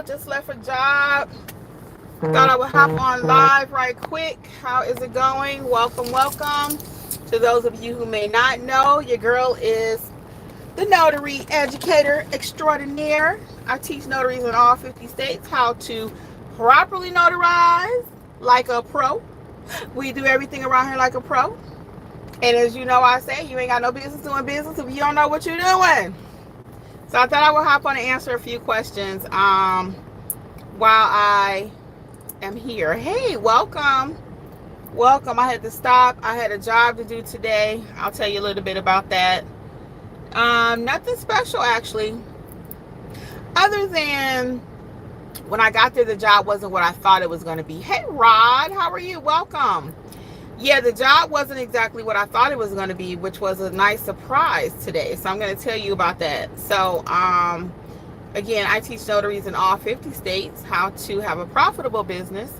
Just left a job. Thought I would hop on live right quick. How is it going? Welcome, welcome. To those of you who may not know, your girl is the notary educator extraordinaire. I teach notaries in all 50 states how to properly notarize like a pro. We do everything around here like a pro. And as you know, I say, you ain't got no business doing business if you don't know what you're doing. So I thought I would hop on and answer a few questions while I am here. Hey, welcome. Welcome. I had to stop. I had a job to do today. I'll tell you a little bit about that. Nothing special, actually. Other than when I got there, the job wasn't what I thought it was going to be. Hey, Rod, how are you? Welcome. Yeah, the job wasn't exactly what I thought it was going to be, which was a nice surprise today. So I'm going to tell you about that. So, again, I teach notaries in all 50 states how to have a profitable business.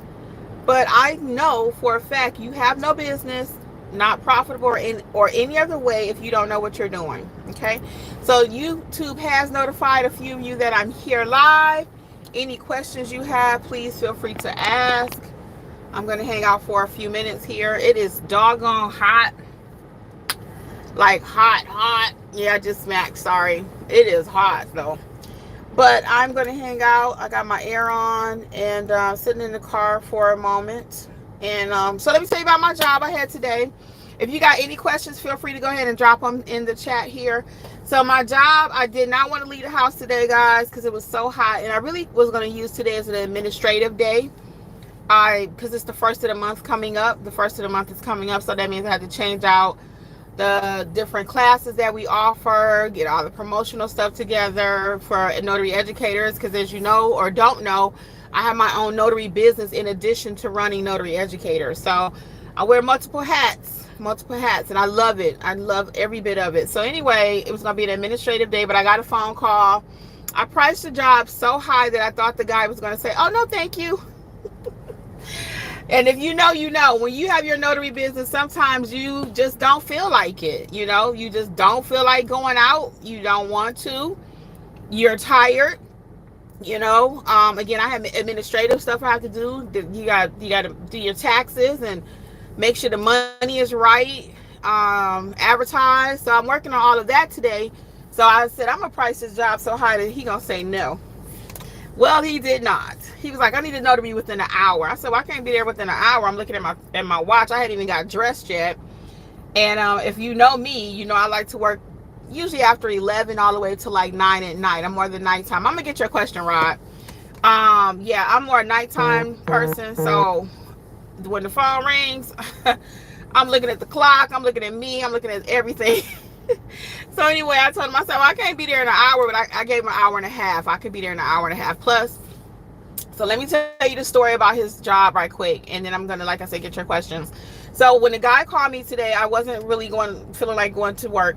But I know for a fact you have no business, not profitable or any other way if you don't know what you're doing. Okay? So YouTube has notified a few of you that I'm here live. Any questions you have, please feel free to ask. I'm going to hang out for a few minutes here. It is doggone hot. Like hot. Yeah, I just smacked. Sorry. It is hot though. But I'm going to hang out. I got my air on and sitting in the car for a moment. And so let me tell you about my job I had today. If you got any questions, feel free to go ahead and drop them in the chat here. So my job, I did not want to leave the house today, guys, because it was so hot. And I really was going to use today as an administrative day. Because it's the first of the month coming up. The first of the month is coming up, so that means I had to change out the different classes that we offer, get all the promotional stuff together for notary educators, because as you know or don't know, I have my own notary business in addition to running notary educators. So I wear multiple hats, and I love it. I love every bit of it. So anyway, it was going to be an administrative day, but I got a phone call. I priced the job so high that I thought the guy was going to say, oh, no, thank you. And if you know, you know, when you have your notary business, sometimes you just don't feel like it. You know, you just don't feel like going out. You don't want to. You're tired. You know, again, I have administrative stuff I have to do. You got to do your taxes and make sure the money is right. Advertise. So I'm working on all of that today. So I said, I'm going to price this job so high that he going to say no. Well, he did not. He was like, I need a notary within an hour. I said, well, I can't be there within an hour. I'm looking at my watch. I hadn't even got dressed yet. And if you know me, you know I like to work usually after 11 all the way to like 9 at night. I'm more the nighttime. I'm going to get your question, Rod. Yeah, I'm more a nighttime person. So when the phone rings, I'm looking at the clock. I'm looking at me. I'm looking at everything. So anyway, I told him, I said, well, I can't be there in an hour, but I gave him an hour and a half. I could be there in an hour and a half plus. So let me tell you the story about his job right quick. And then I'm going to, like I said, get your questions. So when the guy called me today, I wasn't really feeling like going to work,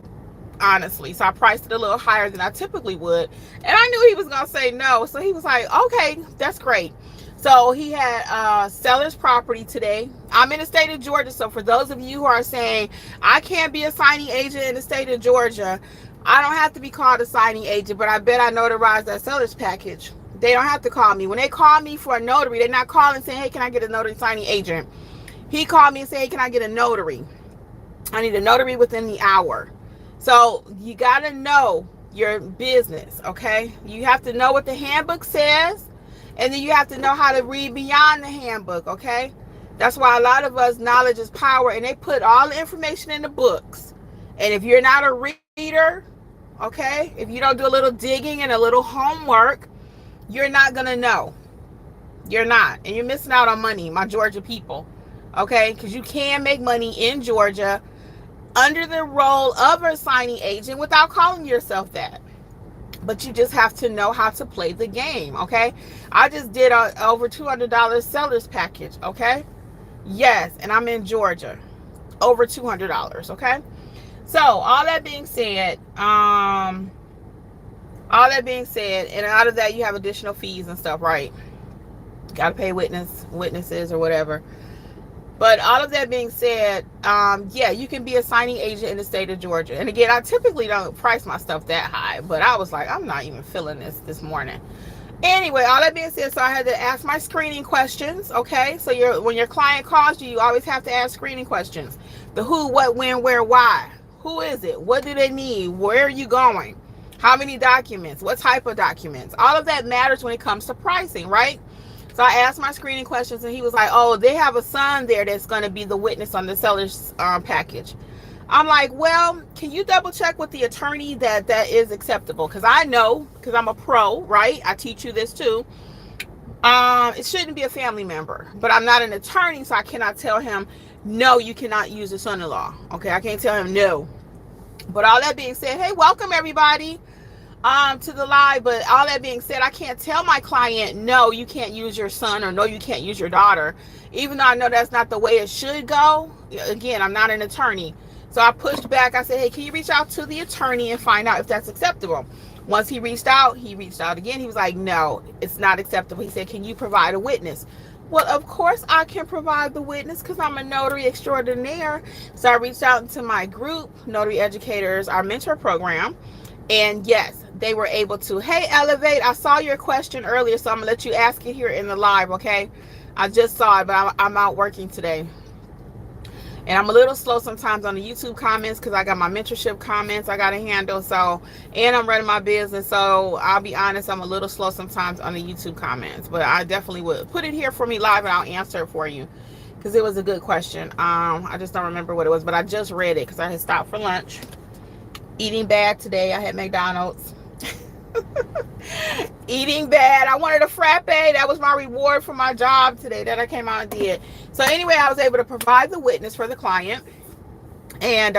honestly. So I priced it a little higher than I typically would. And I knew he was going to say no. So he was like, okay, that's great. So he had seller's property today. I'm in the state of Georgia. So for those of you who are saying, I can't be a signing agent in the state of Georgia, I don't have to be called a signing agent, but I bet I notarized that seller's package. They don't have to call me. When they call me for a notary, they're not calling saying, hey, can I get a notary signing agent? He called me and said, hey, can I get a notary? I need a notary within the hour. So you got to know your business, okay? You have to know what the handbook says. And then you have to know how to read beyond the handbook, okay? That's why a lot of us, knowledge is power, and they put all the information in the books. And if you're not a reader, okay, if you don't do a little digging and a little homework, you're not going to know. You're not. And you're missing out on money, my Georgia people, okay? Because you can make money in Georgia under the role of a signing agent without calling yourself that. But you just have to know how to play the game, okay? I just did a over $200 seller's package, okay? Yes, and I'm in Georgia. Over $200, okay? So, all that being said, and out of that, you have additional fees and stuff, right? Got to pay witnesses or whatever. But all of that being said, yeah, you can be a signing agent in the state of Georgia. And again, I typically don't price my stuff that high, but I was like, I'm not even feeling this morning. Anyway, all that being said, so I had to ask my screening questions. Okay, so when your client calls you, you always have to ask screening questions: the who, what, when, where, why. Who is it? What do they need? Where are you going? How many documents? What type of documents? All of that matters when it comes to pricing, right? So I asked my screening questions, and he was like, "Oh, they have a son there that's going to be the witness on the seller's package." I'm like, "Well, can you double check with the attorney that that is acceptable? Because I know, because I'm a pro, right? I teach you this too. It shouldn't be a family member, but I'm not an attorney, so I cannot tell him, no, you cannot use a son-in-law. Okay, I can't tell him no. But all that being said, hey, welcome everybody to the live. But all that being said, I can't tell my client, no, you can't use your son, or no, you can't use your daughter, even though I know that's not the way it should go. Again, I'm not an attorney. So I pushed back. I said, hey, can you reach out to the attorney and find out if that's acceptable? Once he reached out again. He was like, no, it's not acceptable. He said, can you provide a witness? Well, of course I can provide the witness, because I'm a notary extraordinaire. So I reached out to my group, Notary Educators, our mentor program. And yes, they were able to. Hey, Elevate, I saw your question earlier, so I'm going to let you ask it here in the live, okay? I just saw it, but I'm out working today. And I'm a little slow sometimes on the YouTube comments, because I got my mentorship comments I got to handle. So, and I'm running my business. So I'll be honest, I'm a little slow sometimes on the YouTube comments. But I definitely would put it here for me live, and I'll answer it for you, because it was a good question. I just don't remember what it was, but I just read it because I had stopped for lunch. Eating bad today. I had McDonald's. Eating bad. I wanted a frappe. That was my reward for my job today that I came out and did. So anyway, I was able to provide the witness for the client. And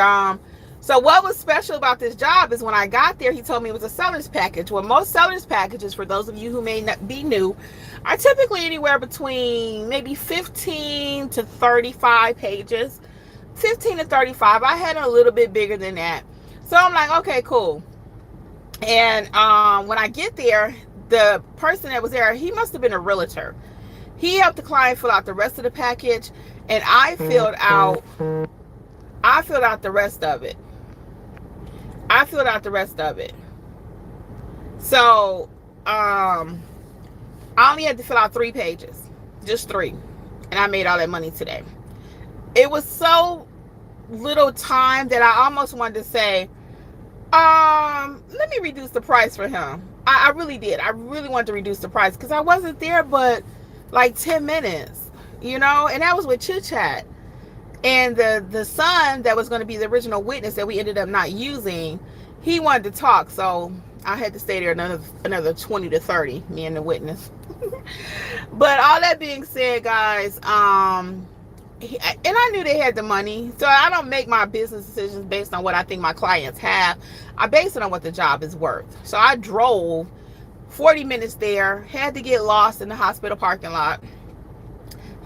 so what was special about this job is when I got there, he told me it was a seller's package. Well, most seller's packages, for those of you who may not be new, are typically anywhere between maybe 15 to 35 pages. 15 to 35. I had a little bit bigger than that. So I'm like, okay, cool. And when I get there, the person that was there, he must have been a realtor. He helped the client fill out the rest of the package, and I filled out the rest of it. So I only had to fill out 3 pages, just 3, and I made all that money today. It was so little time that I almost wanted to say, let me reduce the price for him. I really did. I really wanted to reduce the price, because I wasn't there but like 10 minutes, and that was with chit chat. And the son that was going to be the original witness that we ended up not using, he wanted to talk, so I had to stay there another 20 to 30, me and the witness. But all that being said, guys, and I knew they had the money, so I don't make my business decisions based on what I think my clients have. I base it on what the job is worth. So I drove 40 minutes there, had to get lost in the hospital parking lot.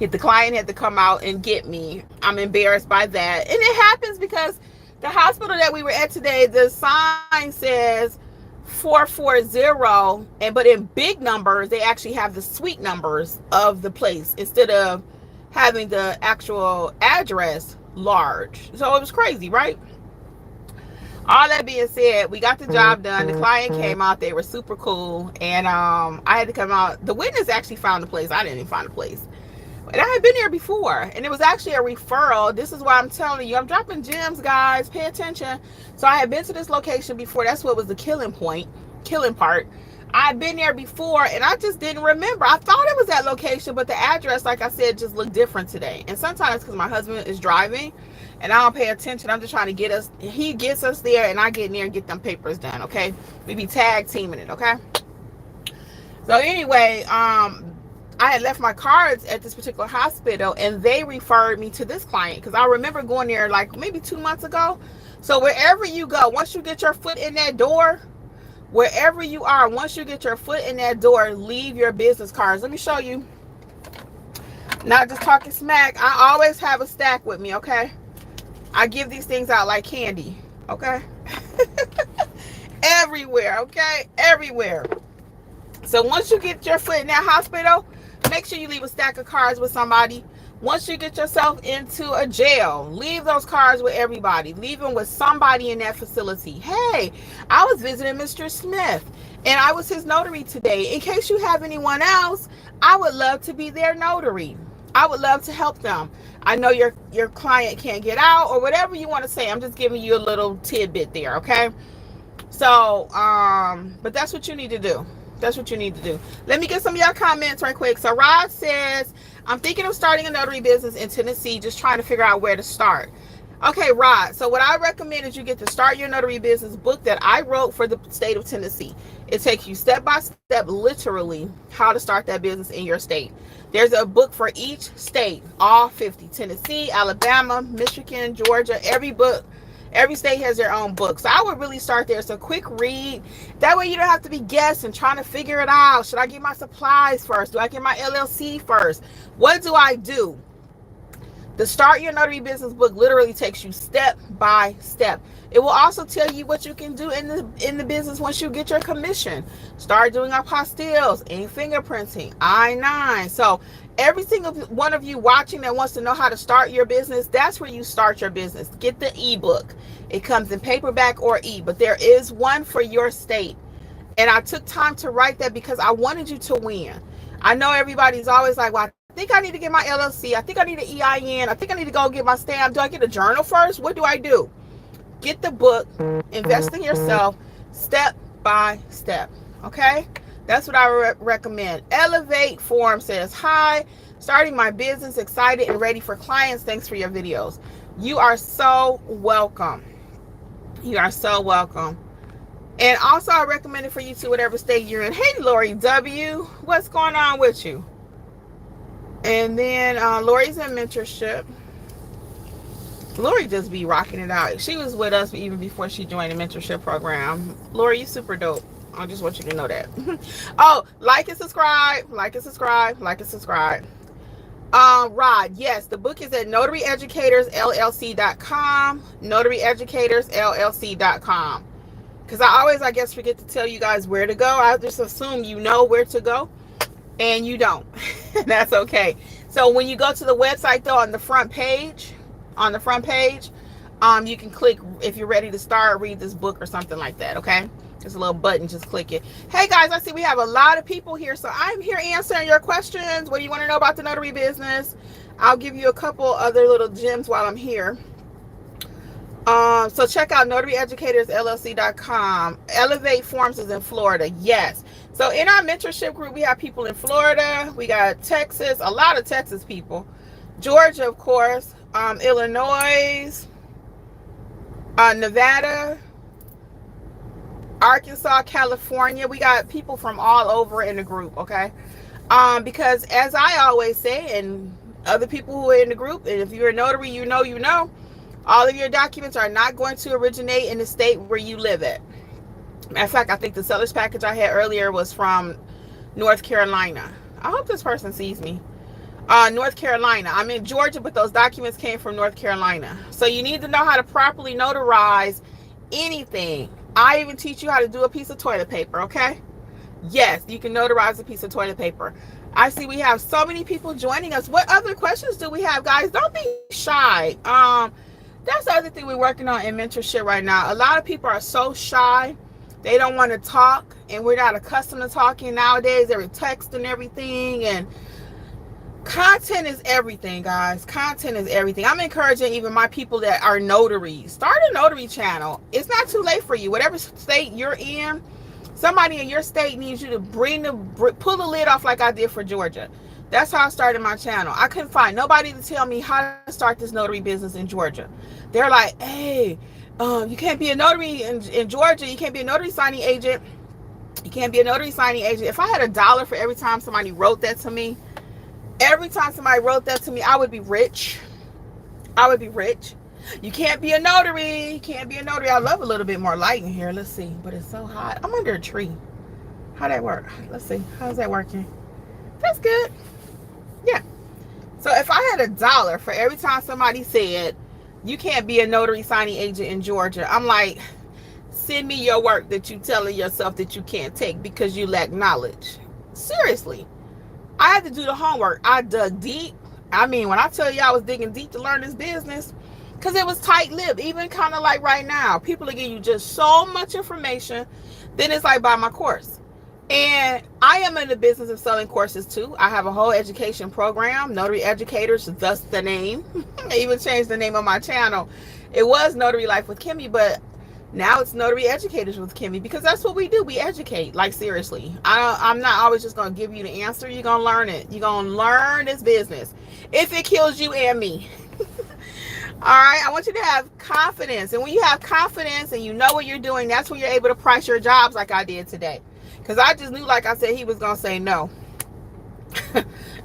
The client had to come out and get me. I'm embarrassed by that. And it happens because the hospital that we were at today, the sign says 440, but in big numbers, they actually have the suite numbers of the place instead of having the actual address large. So it was crazy, right? All that being said, we got the job done. The client came out. They were super cool. And I had to come out. The witness actually found the place. I didn't even find the place. And I had been there before. And it was actually a referral. This is why I'm telling you. I'm dropping gems, guys. Pay attention. So I had been to this location before. That's what was the killing part. I've been there before, and I just didn't remember. I thought it was that location, but the address, like I said, just looked different today. And sometimes because my husband is driving and I don't pay attention, I'm just trying to get us, he gets us there and I get in there and get them papers done, okay? We be tag teaming it, okay? So anyway, I had left my cards at this particular hospital, and they referred me to this client because I remember going there like maybe 2 months ago. So wherever you go, once you get your foot in that door, wherever you are, once you get your foot in that door, leave your business cards. Let me show you. Not just talking smack. I always have a stack with me, okay? I give these things out like candy, okay? Everywhere, okay? Everywhere. So once you get your foot in that hospital, make sure you leave a stack of cards with somebody. Once you get yourself into a jail, leave those cards with everybody. Leave them with somebody in that facility. Hey, I was visiting Mr. Smith, And I was his notary today. In case you have anyone else, I would love to be their notary. I would love to help them. I know your client can't get out or whatever you want to say. I'm just giving you a little tidbit there, okay? So, but that's what you need to do. That's what you need to do. Let me get some of your comments right quick. So Rod says, I'm thinking of starting a notary business in Tennessee, just trying to figure out where to start. Okay, Rod. So what I recommend is you get the Start Your Notary Business book that I wrote for the state of Tennessee. It takes you step by step, literally, how to start that business in your state. There's a book for each state, all 50. Tennessee, Alabama, Michigan, Georgia, every state has their own book. So I would really start there. It's a quick read. That way you don't have to be guessing, trying to figure it out. Should I get my supplies first? Do I get my LLC first? What do I do? The Start Your Notary Business book literally takes you step by step. It will also tell you what you can do in the business once you get your commission. Start doing apostilles and fingerprinting, I-9. So every single one of you watching that wants to know how to start your business, that's where you start your business. Get the ebook. It comes in paperback or e, but there is one for your state. And I took time to write that because I wanted you to win. I know everybody's always like, well, I think I need to get my LLC. I think I need an EIN. I think I need to go get my stamp. Do I get a journal first? What do I do? Get the book. Invest in yourself step by step. Okay? That's what I recommend. Elevate Forum says, hi, starting my business, excited and ready for clients. Thanks for your videos. You are so welcome. You are so welcome. And also I recommend it for you to whatever state you're in. Hey, Lori W. What's going on with you? And then Lori's in mentorship. Lori just be rocking it out. She was with us even before she joined the mentorship program. Lori, you super dope. I just want you to know that. Oh, like and subscribe. Like and subscribe. Like and subscribe. Rod, yes, the book is at notaryeducatorsllc.com. Notaryeducatorsllc.com. Because I always, I guess, forget to tell you guys where to go. I just assume you know where to go. And you don't. That's okay. So when you go to the website, though, on the front page, you can click, if you're ready to start, read this book or something like that, okay? There's a little button, just click it. Hey guys, I see we have a lot of people here, so I'm here answering your questions. What do you want to know about the notary business? I'll give you a couple other little gems while I'm here. So check out notaryeducatorsllc.com. Elevate Forms is in Florida. Yes. So in our mentorship group, we have people in Florida. We got Texas, a lot of Texas people. Georgia, of course. Illinois. Nevada. Arkansas, California. We got people from all over in the group, okay? Because as I always say, and other people who are in the group, and if you're a notary, you know, all of your documents are not going to originate in the state where you live at. Matter of fact, I think the seller's package I had earlier was from North Carolina. I hope this person sees me. North Carolina. I'm in Georgia, but those documents came from North Carolina. So you need to know how to properly notarize anything. I even teach you how to do a piece of toilet paper, okay? Yes, you can notarize a piece of toilet paper. I see we have so many people joining us. What other questions do we have, guys? Don't be shy. That's the other thing we're working on in mentorship right now. A lot of people are so shy. They don't want to talk, and we're not accustomed to talking nowadays. They're texting everything, and content is everything, guys. Content is everything. I'm encouraging even my people that are notaries. Start a notary channel. It's not too late for you. Whatever state you're in, somebody in your state needs you to pull the lid off like I did for Georgia. That's how I started my channel. I couldn't find nobody to tell me how to start this notary business in Georgia. They're like, hey, you can't be a notary in Georgia. You can't be a notary signing agent. You can't be a notary signing agent. If I had $1 for every time somebody wrote that to me, I would be rich. I would be rich. You can't be a notary. You can't be a notary. I love a little bit more light in here. Let's see. But it's so hot. I'm under a tree. How'd that work? Let's see. How's that working? That's good. Yeah. So if I had $1 for every time somebody said, you can't be a notary signing agent in Georgia, I'm like, send me your work that you telling yourself that you can't take because you lack knowledge. Seriously. I had to do the homework. I dug deep. I mean, when I tell you I was digging deep to learn this business, because it was tight-lipped. Even kind of like right now, people are giving you just so much information. Then it's like, buy my course. And I am in the business of selling courses too. I have a whole education program, Notary Educators, thus the name. I even changed the name of my channel. It was Notary Life with Kimmi, but now it's Notary Educators with Kimmi, because that's what we do. We educate. Like, seriously. I'm not always just going to give you the answer. You're going to learn it. You're going to learn this business. If it kills you and me. All right, I want you to have confidence. And when you have confidence and you know what you're doing, that's when you're able to price your jobs like I did today. Because I just knew, like I said, he was going to say no.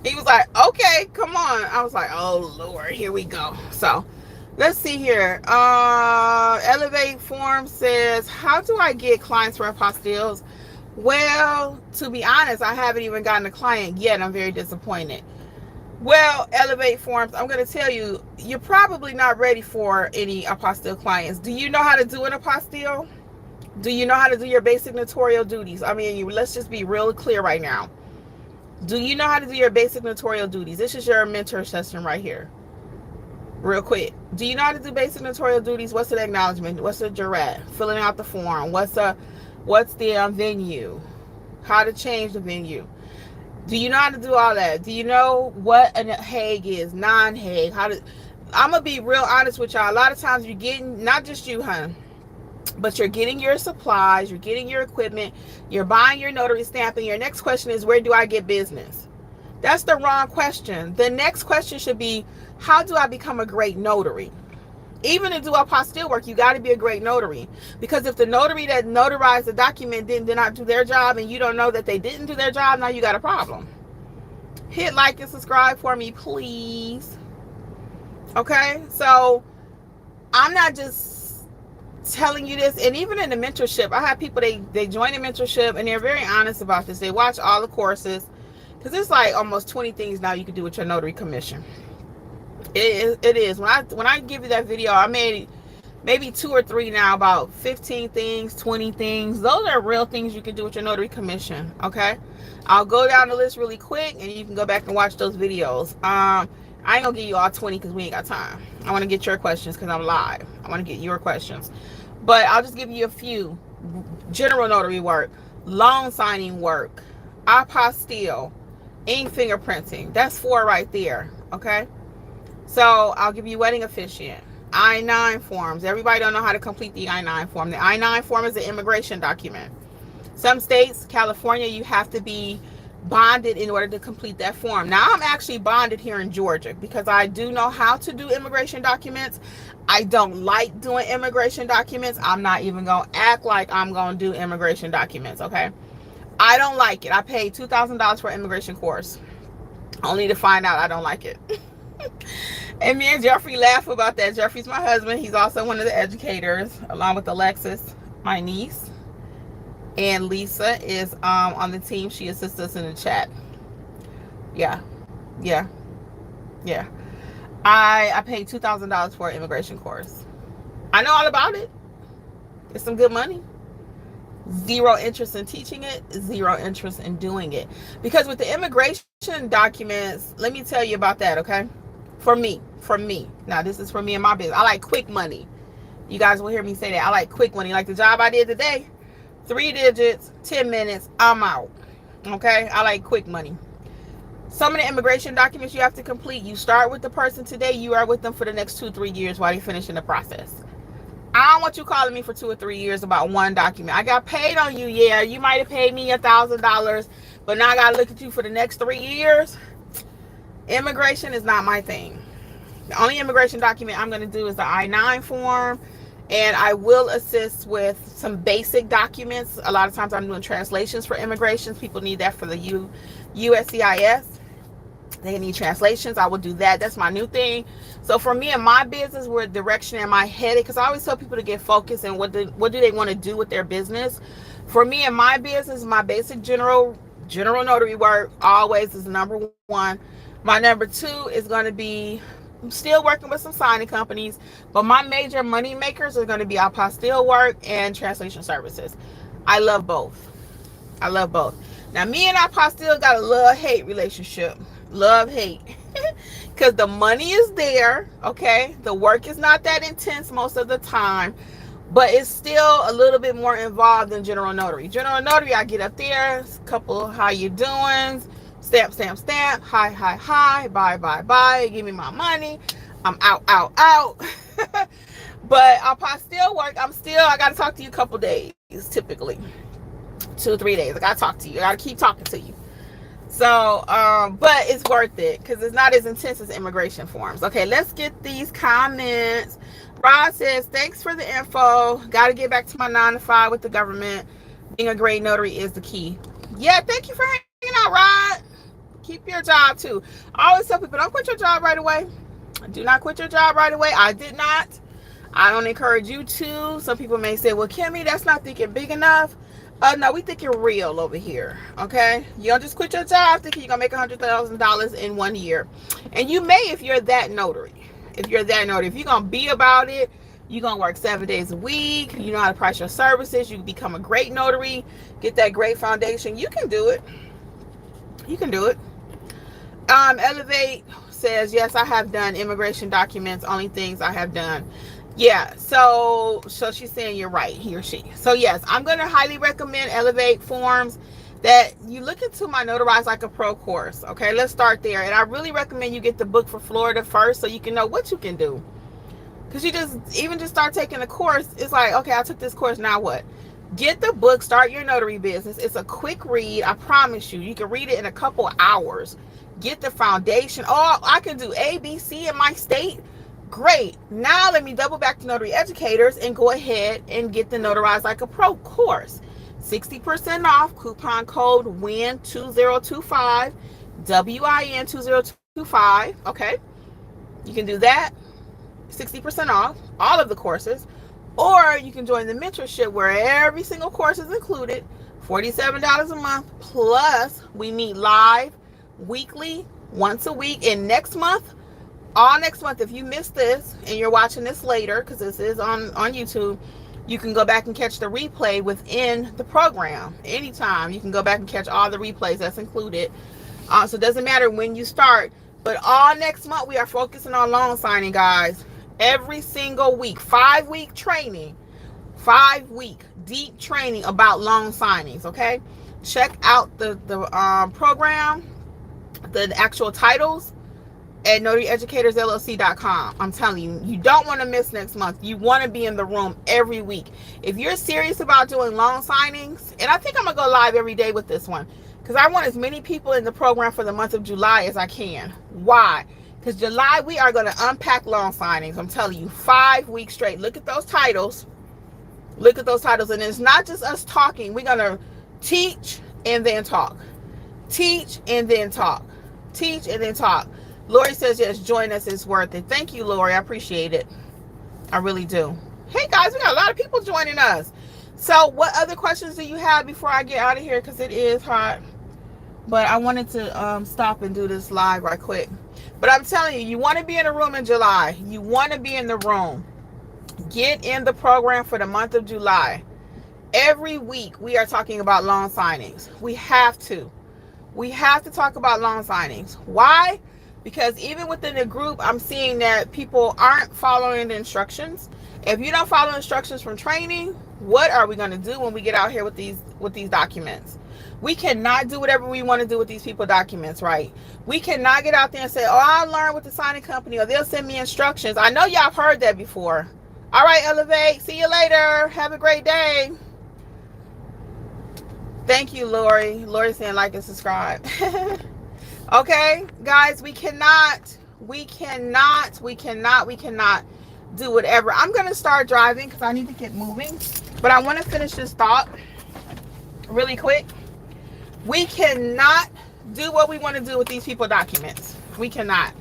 He was like, okay, come on. I was like, oh, Lord, here we go. So let's see here. Elevate Form says, how do I get clients for apostilles? Well, to be honest, I haven't even gotten a client yet. I'm very disappointed. Well, Elevate Forms, I'm going to tell you, you're probably not ready for any apostille clients. Do you know how to do an apostille? Do you know how to do your basic notarial duties? I mean, let's just be real clear right now. Do you know how to do your basic notarial duties? This is your mentor session right here. Real quick. Do you know how to do basic notarial duties? What's the acknowledgement? What's the jurat? Filling out the form. What's the venue? How to change the venue? Do you know how to do all that? Do you know what a Hague is, non-Hague? I'm going to be real honest with y'all. A lot of times you're getting, not just you, hun, but you're getting your supplies, you're getting your equipment, you're buying your notary stamp, and your next question is, where do I get business? That's the wrong question. The next question should be, how do I become a great notary? Even to do apostille work, you got to be a great notary. Because if the notary that notarized the document did not do their job, and you don't know that they didn't do their job, now you got a problem. Hit like and subscribe for me, please. Okay? So, I'm not just telling you this. And even in the mentorship, I have people, they join the mentorship, and they're very honest about this. They watch all the courses. Because there's like almost 20 things now you can do with your notary commission. It is. When I give you that video, I made maybe 2 or 3 now, about 15 things, 20 things. Those are real things you can do with your notary commission. Okay, I'll go down the list really quick, and you can go back and watch those videos. I ain't gonna give you all 20 because we ain't got time. I want to get your questions because I'm live. I want to get your questions, but I'll just give you a few. General notary work, loan signing work, apostille, ink fingerprinting. That's 4 right there. Okay. So I'll give you wedding officiant, I-9 forms. Everybody don't know how to complete the I-9 form. The I-9 form is an immigration document. Some states, California, you have to be bonded in order to complete that form. Now, I'm actually bonded here in Georgia because I do know how to do immigration documents. I don't like doing immigration documents. I'm not even going to act like I'm going to do immigration documents, okay? I don't like it. I paid $2,000 for an immigration course, only to find out I don't like it. And me and Jeffrey laugh about that. Jeffrey's my husband. He's also one of the educators, along with Alexis, my niece. And Lisa is on the team. She assists us in the chat. Yeah. I paid $2,000 for an immigration course. I know all about it. It's some good money. Zero interest in teaching it, zero interest in doing it. Because with the immigration documents, let me tell you about that, okay? For me. Now, this is for me and my business. I like quick money. You guys will hear me say that. I like quick money. Like the job I did today, 3 digits, 10 minutes, I'm out. Okay? I like quick money. Some of the immigration documents you have to complete, you start with the person today, you are with them for the next 2-3 years while they're finishing the process. I don't want you calling me for 2 or 3 years about one document. I got paid on you, yeah. You might have paid me $1,000, but now I got to look at you for the next 3 years. Immigration is not my thing. The only immigration document I'm going to do is the I-9 form, and I will assist with some basic documents. A lot of times I'm doing translations for immigrations. People need that for the USCIS. They need translations. I will do that. That's my new thing. So for me and my business, where direction am I headed? Because I always tell people to get focused and what do they want to do with their business. For me and my business, my basic general notary work always is number 1. My number 2 is going to be, I'm still working with some signing companies, but my major money makers are going to be apostille work and translation services. I love both. Now, me and apostille got a love-hate relationship. Love-hate. because the money is there, okay? The work is not that intense most of the time, but it's still a little bit more involved than general notary. General notary, I get up there, a couple, how you doing? Stamp, stamp, stamp. Hi, hi, hi. Bye, bye, bye. Give me my money. I'm out, out, out. But I'll still work. I got to talk to you a couple days, typically. 2 or 3 days. I got to talk to you. I got to keep talking to you. So, but it's worth it because it's not as intense as immigration forms. Okay, let's get these comments. Rod says, thanks for the info. Got to get back to my 9 to 5 with the government. Being a great notary is the key. Yeah, thank you for hanging out, Rod. Keep your job too. I always tell people, don't quit your job right away. Do not quit your job right away. I did not. I don't encourage you to. Some people may say, well, Kimmi, that's not thinking big enough. No, we thinking real over here, okay? You don't just quit your job thinking you're going to make $100,000 in 1 year. And you may if you're that notary. If you're that notary. If you're going to be about it, you're going to work 7 days a week. You know how to price your services. You can become a great notary. Get that great foundation. You can do it. You can do it. Elevate says, yes, I have done immigration documents. Only things I have done. Yeah, so she's saying you're right, he or she. So yes, I'm going to highly recommend Elevate forms that you look into my Notarize Like a Pro course. Okay, let's start there. And I really recommend you get the book for Florida first so you can know what you can do. Because you just start taking the course, it's like, okay, I took this course, now what? Get the book, start your notary business. It's a quick read, I promise you. You can read it in a couple hours. Get the foundation. Oh, I can do A, B, C in my state. Great. Now let me double back to Notary Educators and go ahead and get the Notarize Like a Pro course. 60% off, coupon code WIN2025, WIN2025. Okay. You can do that. 60% off all of the courses. Or you can join the mentorship where every single course is included. $47 a month. Plus we meet live weekly, once a week. And next month, all next month, if you missed this and you're watching this later, because this is on YouTube, you can go back and catch the replay within the program. Anytime you can go back and catch all the replays that's included. So it doesn't matter when you start, but all next month we are focusing on loan signing, guys. Every single week, 5-week training, 5-week deep training about loan signings. Okay, check out the program, the actual titles at notaryeducatorsllc.com. I'm telling you, you don't want to miss next month. You want to be in the room every week. If you're serious about doing loan signings, and I think I'm going to go live every day with this one, because I want as many people in the program for the month of July as I can. Why? Because July, we are going to unpack loan signings. I'm telling you, 5 weeks straight. Look at those titles. Look at those titles. And it's not just us talking. We're going to teach and then talk. Teach and then talk. Teach and then talk. Lori says, yes, join us. It's worth it. Thank you, Lori. I appreciate it. I really do. Hey, guys, we got a lot of people joining us. So what other questions do you have before I get out of here? Because it is hot. But I wanted to stop and do this live right quick. But I'm telling you, you want to be in a room in July. You want to be in the room. Get in the program for the month of July. Every week, we are talking about loan signings. We have to. We have to talk about loan signings. Why? Because even within the group, I'm seeing that people aren't following the instructions. If you don't follow instructions from training, what are we going to do when we get out here with these documents? We cannot do whatever we want to do with these people documents, right? We cannot get out there and say, oh, I learned with the signing company, or they'll send me instructions. I know y'all have heard that before. All right, Elevate. See you later. Have a great day. Thank you, Lori. Lori's saying like and subscribe. Okay, guys, we cannot do whatever. I'm going to start driving because I need to get moving. But I want to finish this thought really quick. We cannot do what we want to do with these people documents. We cannot.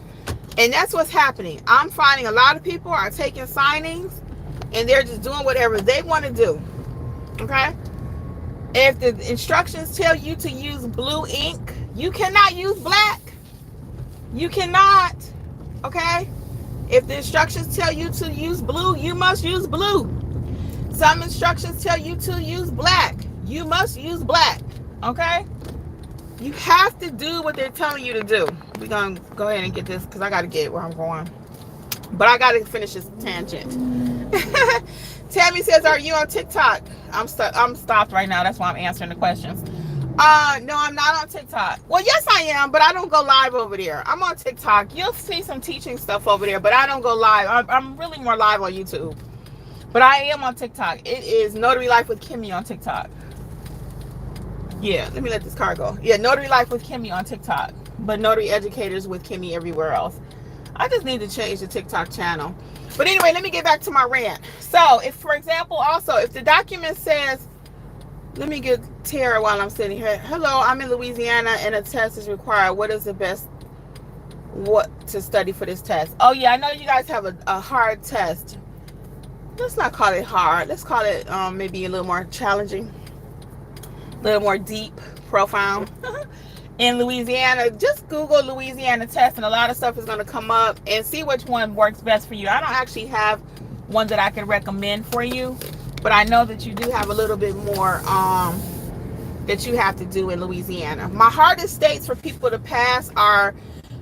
And that's what's happening. I'm finding a lot of people are taking signings and they're just doing whatever they want to do. Okay? If the instructions tell you to use blue ink, you cannot use black. You cannot. Okay? If the instructions tell you to use blue, you must use blue. Some instructions tell you to use black. You must use black. Okay? You have to do what they're telling you to do. We're going to go ahead and get this because I got to get where I'm going. But I got to finish this tangent. Tammy says, are you on TikTok? I'm stopped right now. That's why I'm answering the questions. No, I'm not on TikTok. Well, yes, I am, but I don't go live over there. I'm on TikTok. You'll see some teaching stuff over there, but I don't go live. I'm really more live on YouTube. But I am on TikTok. It is Notary Life with Kimmi on TikTok. Yeah, let me let this car go. Yeah, Notary Life with Kimmi on TikTok. But Notary Educators with Kimmi everywhere else. I just need to change the TikTok channel. But anyway, let me get back to my rant. So, if, for example, also, if the document says, let me get Tara while I'm sitting here. Hello, I'm in Louisiana and a test is required. What is the best, what to study for this test? Oh, yeah, I know you guys have a hard test. Let's not call it hard. Let's call it maybe a little more challenging, a little more deep, profound. In Louisiana, just Google Louisiana test and a lot of stuff is going to come up, and see which one works best for you. I don't actually have one that I can recommend for you, but I know that you do have a little bit more that you have to do in Louisiana. My hardest states for people to pass are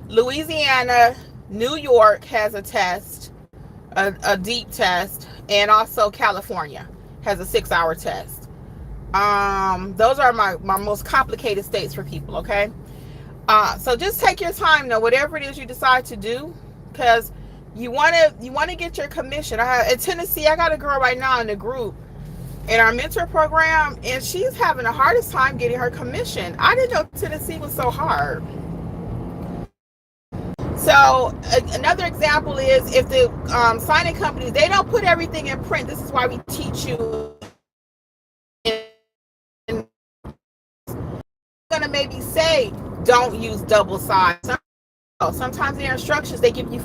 Louisiana, New York has a test, a deep test, and also California has a 6-hour test. Those are my most complicated states for people, okay? So just take your time though, whatever it is you decide to do, because you want to get your commission. In Tennessee, I got a girl right now in the group in our mentor program, and she's having the hardest time getting her commission. I didn't know Tennessee was so hard. So another example is if the signing companies, they don't put everything in print. This is why we teach you. Gonna maybe say don't use double size. Sometimes their instructions, they give you,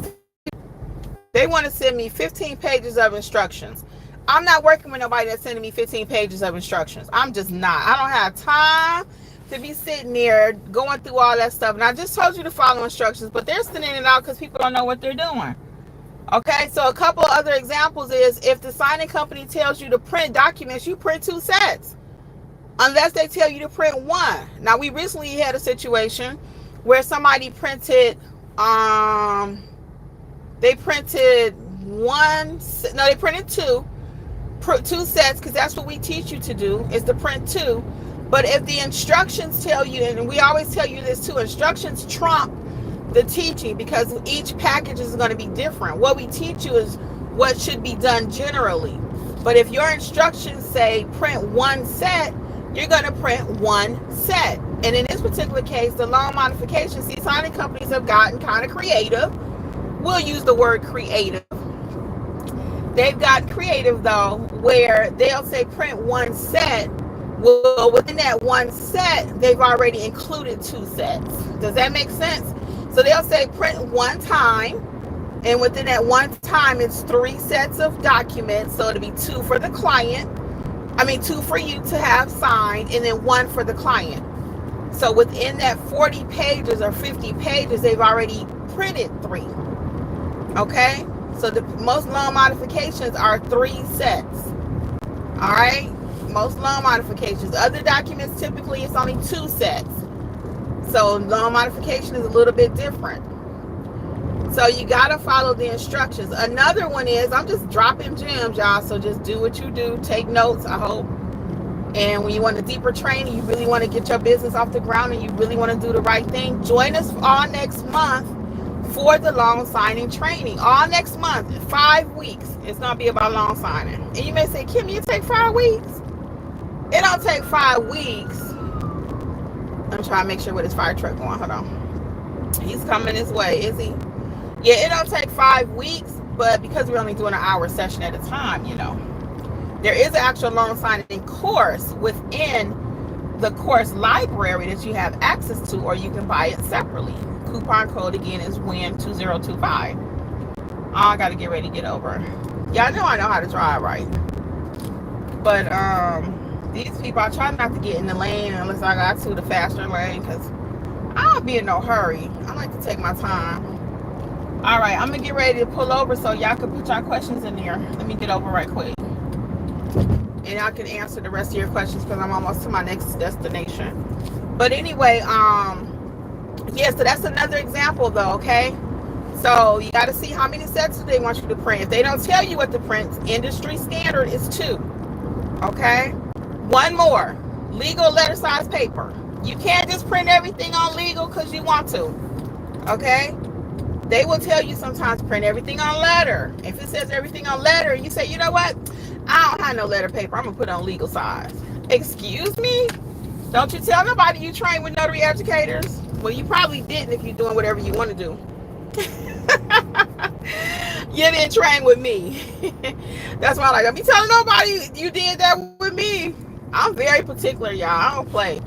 they want to send me 15 pages of instructions. I'm not working with nobody that's sending me 15 pages of instructions. I'm just not. I don't have time to be sitting there going through all that stuff. And I just told you to follow instructions, but they're sending it out because people don't know what they're doing. Okay, so a couple of other examples is if the signing company tells you to print documents, you print 2 sets. Unless they tell you to print 1. Now, we recently had a situation where somebody printed, they printed 1, no, they printed 2 sets, because that's what we teach you to do, is to print 2. But if the instructions tell you, and we always tell you this too, instructions trump the teaching, because each package is going to be different. What we teach you is what should be done generally. But if your instructions say print 1 set, you're going to print 1 set. And in this particular case, the loan modification, see, signing companies have gotten kind of creative. We'll use the word creative. They've gotten creative, though, where they'll say print 1 set. Well, within that 1 set, they've already included 2 sets. Does that make sense? So they'll say print 1 time, and within that 1 time, it's 3 sets of documents. So it'll be 2 for the client. 2 for you to have signed, and then 1 for the client. So within that 40 pages or 50 pages, they've already printed 3. Okay? So the most loan modifications are 3 sets. All right? Most loan modifications. Other documents, typically, it's only 2 sets. So loan modification is a little bit different. So you got to follow the instructions. Another one is, I'm just dropping gems, y'all. So just do what you do. Take notes, I hope. And when you want a deeper training, you really want to get your business off the ground, and you really want to do the right thing, join us all next month for the loan signing training. All next month, 5 weeks. It's going to be about loan signing. And you may say, Kim, you take 5 weeks? It don't take 5 weeks. I'm trying to make sure where this fire truck going. Hold on. He's coming this way, is he? Yeah, it don't take 5 weeks, but because we're only doing an hour session at a time, there is an actual loan signing course within the course library that you have access to, or you can buy it separately. Coupon code again is WIN2025. Oh, I gotta get ready to get over. Yeah, I know how to drive right. But these people, I try not to get in the lane unless I got to the faster lane, because I don't be in no hurry. I like to take my time. All right, I'm gonna get ready to pull over so y'all can put y'all questions in there. Let me get over right quick, and I can answer the rest of your questions because I'm almost to my next destination. But anyway, yeah, so that's another example though, okay? So you got to see how many sets they want you to print. If they don't tell you what to print, industry standard is 2, okay? One more, legal letter size paper. You can't just print everything on legal because you want to, okay? They will tell you sometimes print everything on letter. If it says everything on letter, you say, you know what? I don't have no letter paper. I'm going to put it on legal size. Excuse me? Don't you tell nobody you train with notary educators. Well, you probably didn't if you're doing whatever you want to do. You didn't train with me. That's why I'm like, don't be telling nobody you did that with me. I'm very particular, y'all. I don't play.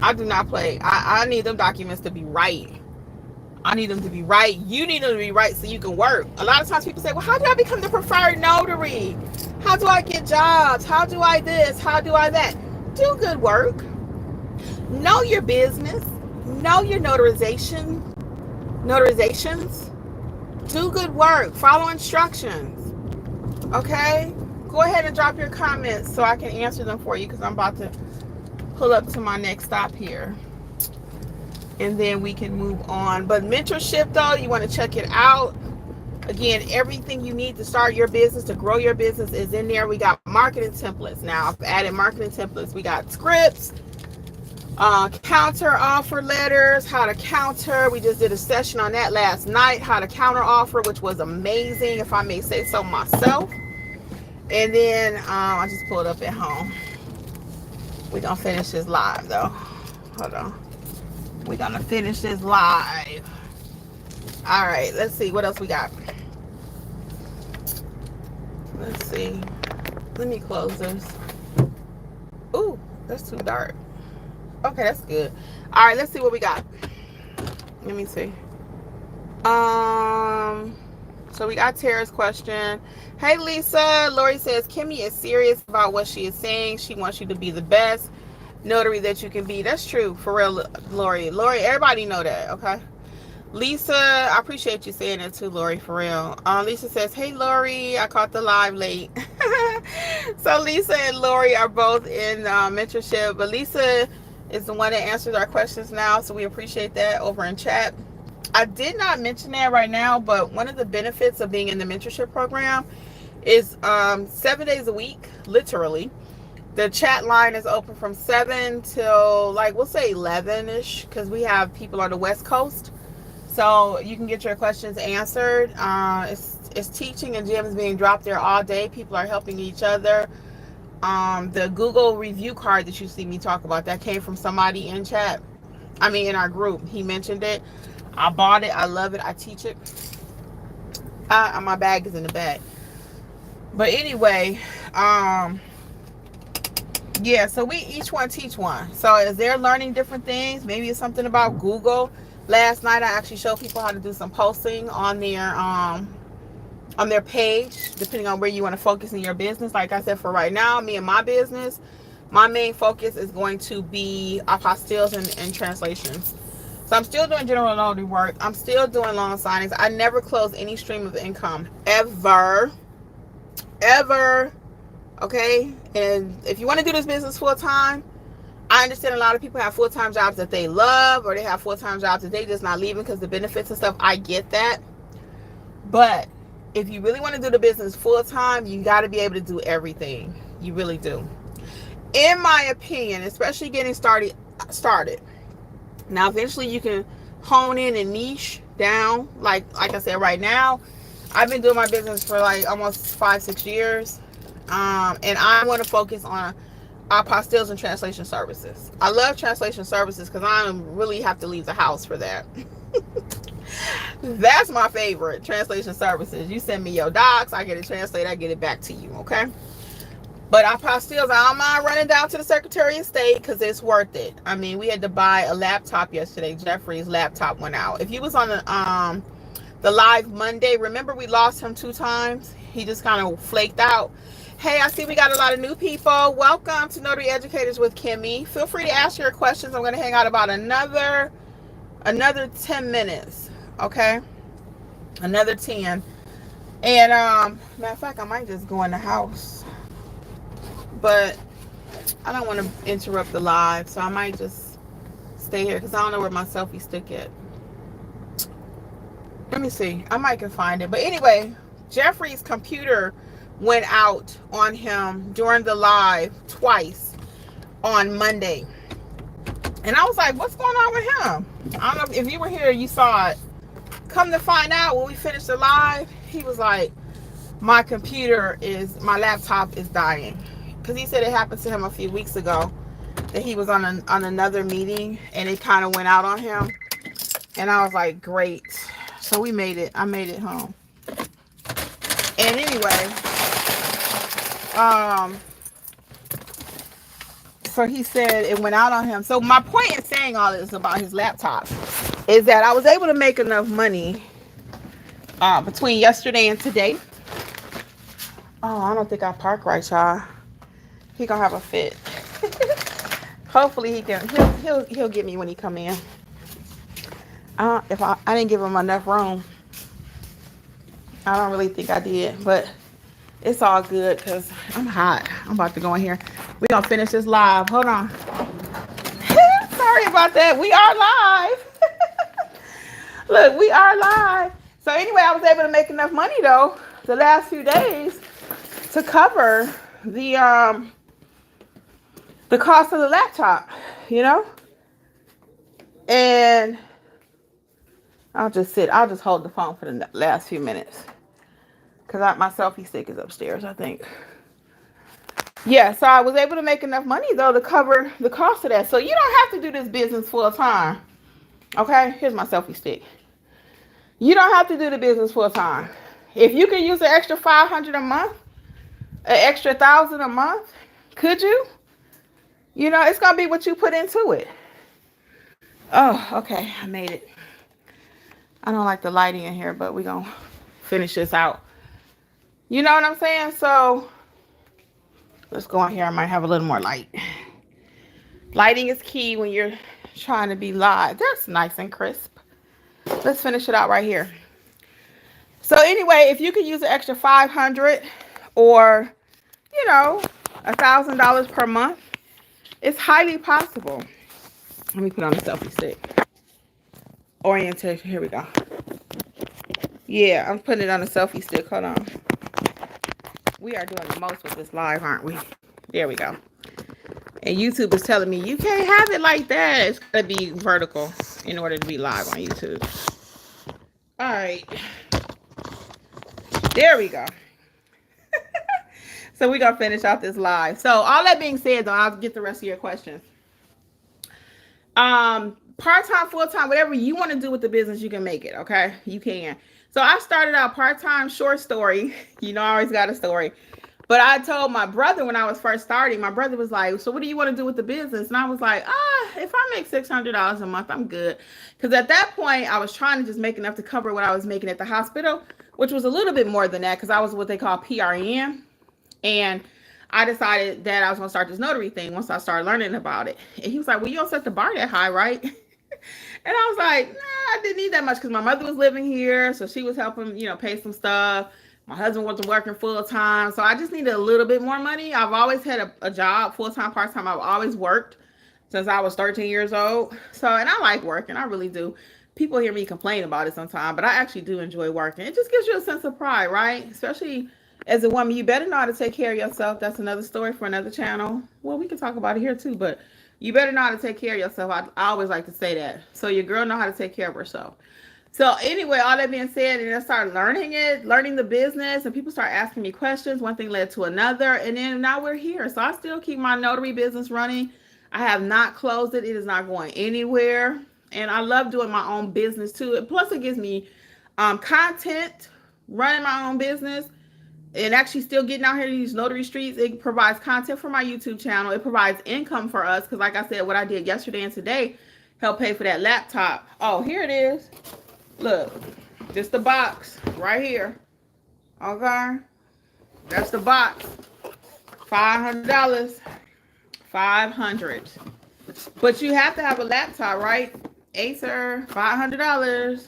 I do not play. I need them documents to be right. I need them to be right. You need them to be right so you can work. A lot of times people say, well, how do I become the preferred notary? How do I get jobs? How do I this? How do I that? Do good work. Know your business. Know your notarizations. Do good work. Follow instructions. Okay? Go ahead and drop your comments so I can answer them for you because I'm about to pull up to my next stop here. And then we can move on. But mentorship, though, you want to check it out. Again, everything you need to start your business, to grow your business is in there. We got marketing templates. Now, I've added marketing templates. We got scripts, counter offer letters, how to counter. We just did a session on that last night, how to counter offer, which was amazing, if I may say so myself. And then I just pulled up at home. We're going to finish this live, though. Hold on. We're going to finish this live. All right, let's see what else we got. Let's see. Let me close this. Ooh, that's too dark. Okay, that's good. All right, let's see what we got. Let me see. So we got Tara's question. Hey, Lisa. Lori says, Kimmi is serious about what she is saying. She wants you to be the best notary that you can be. That's true. For real, Lori. Lori, everybody know that, okay? Lisa, I appreciate you saying it too, Lori, for real. Lisa says, hey, Lori, I caught the live late. So Lisa and Lori are both in mentorship, but Lisa is the one that answers our questions now, so we appreciate that over in chat. I did not mention that right now, but one of the benefits of being in the mentorship program is 7 days a week, literally. The chat line is open from 7 till, like, we'll say 11-ish, because we have people on the West Coast. So you can get your questions answered. It's teaching and gems being dropped there all day. People are helping each other. The Google review card that you see me talk about, that came from somebody in chat. I mean, in our group. He mentioned it. I bought it. I love it. I teach it. My bag is in the bag. But anyway, yeah, so we each one teach one. So as they're learning different things, maybe it's something about Google. Last night, I actually showed people how to do some posting on their page, depending on where you want to focus in your business. Like I said, for right now, me and my business, my main focus is going to be apostilles and translations. So I'm still doing general notary work. I'm still doing loan signings. I never close any stream of income, ever. Okay? And if you want to do this business full time, I understand a lot of people have full-time jobs that they love, or they have full-time jobs that they just not leaving because the benefits and stuff. I get that. But if you really want to do the business full-time, you got to be able to do everything. You really do. In my opinion, especially getting started. Now, eventually you can hone in and niche down. Like I said, right now, I've been doing my business for like almost 5-6 years. And I want to focus on apostilles and translation services. I love translation services because I don't really have to leave the house for that. That's my favorite, translation services. You send me your docs, I get it translated, I get it back to you, okay? But apostilles, I don't mind running down to the Secretary of State because it's worth it. I mean, we had to buy a laptop yesterday. Jeffrey's laptop went out. If he was on the live Monday, remember we lost him 2 times? He just kind of flaked out. Hey, I see we got a lot of new people. Welcome to Notary Educators with Kimmi. Feel free to ask your questions. I'm going to hang out about another 10 minutes. Okay? Another 10. And matter of fact, I might just go in the house. But I don't want to interrupt the live, so I might just stay here because I don't know where my selfie stick is. Let me see. I might can find it. But anyway, Jeffrey's computer went out on him during the live twice on Monday. And I was like, what's going on with him? I don't know if you were here, you saw it. Come to find out, when we finished the live, he was like, my laptop is dying. Because he said it happened to him a few weeks ago, that he was on another meeting and it kind of went out on him. And I was like, great. So we made it. I made it home. And anyway, so he said it went out on him. So my point in saying all this about his laptop is that I was able to make enough money between yesterday and today. Oh, I don't think I parked right, y'all. He gonna have a fit. Hopefully he can. He'll get me when he come in. If I didn't give him enough room. I don't really think I did, but it's all good because I'm hot. I'm about to go in here. We're gonna finish this live. Hold on. Sorry about that. We are live. Look, we are live. So anyway, I was able to make enough money though the last few days to cover the cost of the laptop, you know? And I'll just hold the phone for the last few minutes. Because my selfie stick is upstairs, I think. Yeah, so I was able to make enough money, though, to cover the cost of that. So you don't have to do this business full time. Okay? Here's my selfie stick. You don't have to do the business full time. If you can use an extra $500 a month, an extra $1,000 a month, could you? You know, it's going to be what you put into it. Oh, okay. I made it. I don't like the lighting in here, but we're going to finish this out. You know what I'm saying? So let's go in here. I might have a little more light. Lighting is key when you're trying to be live. That's nice and crisp. Let's finish it out right here. So anyway, if you could use an extra $500 or, you know, $1,000 per month, it's highly possible. Let me put on the selfie stick. Orientation. Here we go. Yeah, I'm putting it on the selfie stick. Hold on. We are doing the most with this live, aren't we? There we go. And YouTube is telling me, you can't have it like that. It's got to be vertical in order to be live on YouTube. All right. There we go. So we're going to finish out this live. So all that being said, though, I'll get the rest of your questions. Part-time, full-time, whatever you want to do with the business, you can make it, okay? You can. So I started out part-time, short story. You know, I always got a story. But I told my brother when I was first starting, my brother was like, so what do you want to do with the business? And I was like, if I make $600 a month, I'm good. Because at that point, I was trying to just make enough to cover what I was making at the hospital, which was a little bit more than that because I was what they call PRN. And I decided that I was going to start this notary thing once I started learning about it. And he was like, well, you don't set the bar that high, right? And I was like, nah, I didn't need that much because my mother was living here. So she was helping, you know, pay some stuff. My husband wasn't working full time. So I just needed a little bit more money. I've always had a job, full time, part time. I've always worked since I was 13 years old. So, and I like working. I really do. People hear me complain about it sometimes, but I actually do enjoy working. It just gives you a sense of pride, right? Especially as a woman, you better know how to take care of yourself. That's another story for another channel. Well, we can talk about it here too, but you better know how to take care of yourself. I always like to say that. So your girl know how to take care of herself. So anyway, all that being said, and I started learning the business, and people start asking me questions. One thing led to another, and then now we're here. So I still keep my notary business running. I have not closed it. It is not going anywhere. And I love doing my own business too. And plus it gives me content, running my own business, and actually still getting out here to these notary streets. It provides content for my YouTube channel. It provides income for us. Because like I said, what I did yesterday and today helped pay for that laptop. Oh, here it is. Look, just the box right here. Okay. That's the box. $500. $500. But you have to have a laptop, right? Acer, $500.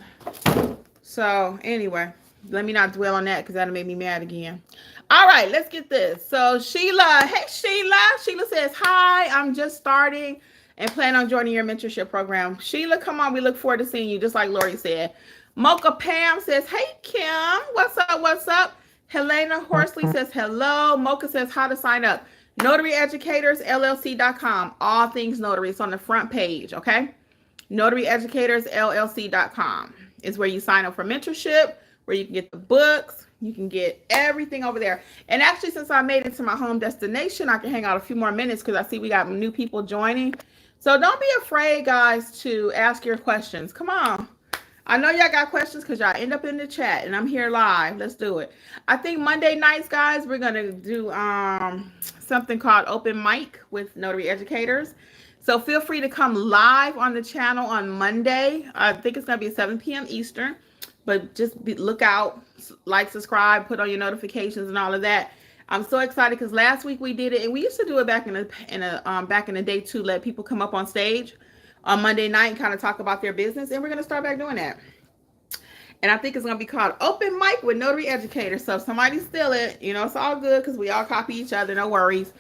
So anyway, let me not dwell on that because that'll make me mad again. All right, let's get this. So Sheila, hey Sheila. Sheila says, hi, I'm just starting and plan on joining your mentorship program. Sheila, come on. We look forward to seeing you, just like Lori said. Mocha Pam says, hey, Kim. What's up? What's up? Helena Horsley says, hello. Mocha says, how to sign up. NotaryEducatorsLLC.com. All things notary. It's on the front page, okay? NotaryEducatorsLLC.com is where you sign up for mentorship, where you can get the books. You can get everything over there. And actually, since I made it to my home destination, I can hang out a few more minutes because I see we got new people joining. So don't be afraid, guys, to ask your questions. Come on. I know y'all got questions because y'all end up in the chat, and I'm here live. Let's do it. I think Monday nights, guys, we're going to do something called Open Mic with Notary Educators. So feel free to come live on the channel on Monday. I think it's going to be 7 p.m. Eastern, but just look out, like, subscribe, put on your notifications and all of that. I'm so excited because last week we did it, and we used to do it back in the day too. Let people come up on stage on Monday night and kind of talk about their business, and we're going to start back doing that. And I think it's going to be called Open Mic with Notary Educators. So if somebody steal it, it's all good because we all copy each other, no worries.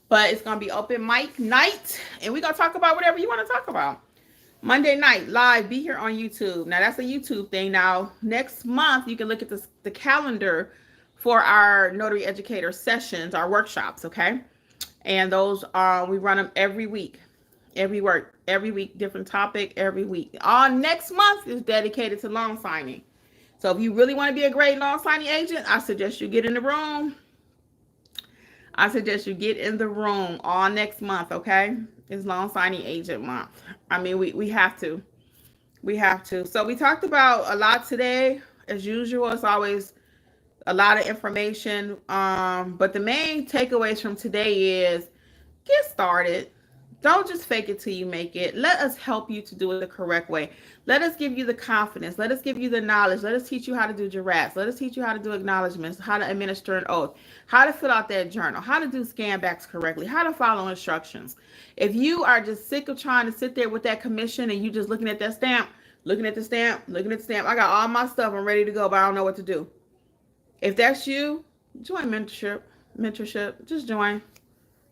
But it's going to be Open Mic night, and we're going to talk about whatever you want to talk about. Monday night, live, be here on YouTube. Now, that's a YouTube thing. Now, next month, you can look at the calendar for our Notary Educator sessions, our workshops, okay? And those we run them every week. Every week, different topic, every week. All next month is dedicated to loan signing. So if you really want to be a great loan signing agent, I suggest you get in the room. All next month, okay? It's loan signing agent month. I mean, we have to. So we talked about a lot today. As usual, it's always a lot of information. But the main takeaways from today is get started. Don't just fake it till you make it. Let us help you to do it the correct way. Let us give you the confidence. Let us give you the knowledge. Let us teach you how to do giraffes. Let us teach you how to do acknowledgments, how to administer an oath, how to fill out that journal, how to do scan backs correctly, how to follow instructions. If you are just sick of trying to sit there with that commission and you just looking at that stamp, I got all my stuff. I'm ready to go, but I don't know what to do. If that's you, join mentorship. Just join.